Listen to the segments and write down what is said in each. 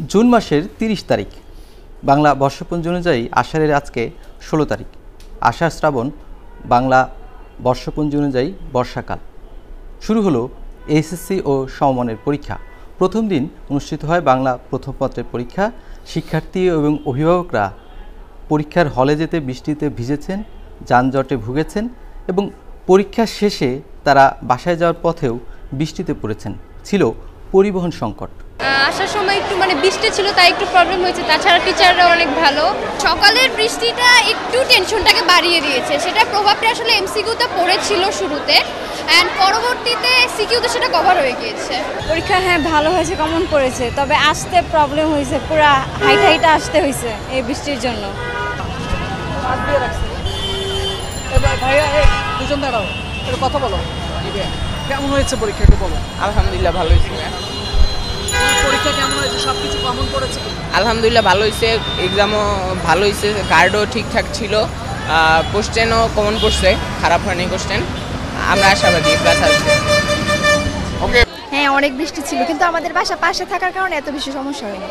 June মাসের ৩০ তারিখ, বাংলা বর্ষপঞ্জি অনুযায়ী আষাঢ়ের আজকে ১৬ তারিখ। আষাঢ় শ্রাবণ বাংলা বর্ষপঞ্জি অনুযায়ী বর্ষাকাল। শুরু হলো এইচএসসি ও সমমানের পরীক্ষা। প্রথম দিন অনুষ্ঠিত হয় বাংলা প্রথম পত্রের পরীক্ষা। শিক্ষার্থী এবং অভিভাবকরা পরীক্ষার হলে যেতে বৃষ্টিতে ভিজেছেন, যানজটে ভুগেছেন এবং পরীক্ষা শেষে তারা বাসায় যাওয়ার পথেও বৃষ্টিতে পড়েছেন। ছিল পরিবহন সংকট। আসার সময় একটু বৃষ্টি ছিল, তাই একটু প্রবলেম হয়েছে। তাছাড়া টিচাররা অনেক ভালো। সকালের বৃষ্টিটা একটু টেনশনটাকে বাড়িয়ে দিয়েছে। সেটার প্রভাবটা আসলে এমসিকিউতে পড়েছিল শুরুতে, অ্যান্ড পরবর্তীতে সিকিউতে সেটা কভার হয়ে গিয়েছে। পরীক্ষা ভালো হয়েছে, কমন পড়েছে, তবে আসতে প্রবলেম হয়েছে, পুরো হাইটা আসতে হয়েছে এই বৃষ্টির জন্য। দুজন দাঁড়াও, একটু কথা বলো। কেমন হয়েছে পরীক্ষা একটু বলো। আলহামদুলিল্লাহ ভালো হয়েছে। পরীক্ষা কেমন হয়েছে? সবকিছু কমন পড়েছে? আলহামদুলিল্লাহ ভালো হয়েছে, এক্সামও ভালো হয়েছে, গার্ডও ঠিকঠাক ছিল, কোশ্চেনও কমন পড়ছে, খারাপ হয়নি কোশ্চেন। আমরা আশাবাদী ক্লাস আসবে। ওকে। হ্যাঁ, অনেক বৃষ্টি ছিল, কিন্তু আমাদের বাসা পাশে থাকার কারণে এত বেশি সমস্যা হয়নি।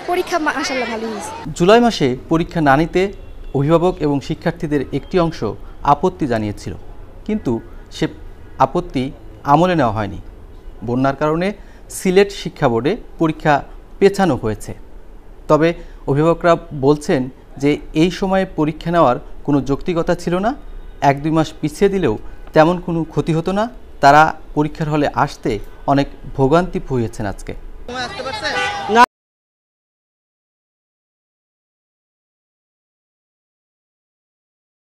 পরীক্ষা মাশাআল্লাহ ভালোই হয়েছে। জুলাই মাসে পরীক্ষা না নিতে অভিভাবক এবং শিক্ষার্থীদের একটি অংশ আপত্তি জানিয়েছিল, কিন্তু সে আপত্তি আমলে নেওয়া হয়নি। বন্যার কারণে সিলেট শিক্ষা বোর্ডে পরীক্ষা পেছানো হয়েছে। তবে অভিভাবকরা বলছেন যে এই সময়ে পরীক্ষা নেওয়ার কোনো যৌক্তিকতা ছিল না। ১-২ মাস পিছিয়ে দিলেও তেমন কোনো ক্ষতি হতো না। তারা পরীক্ষার হলে আসতে অনেক ভোগান্তি ভুগেছেন আজকে।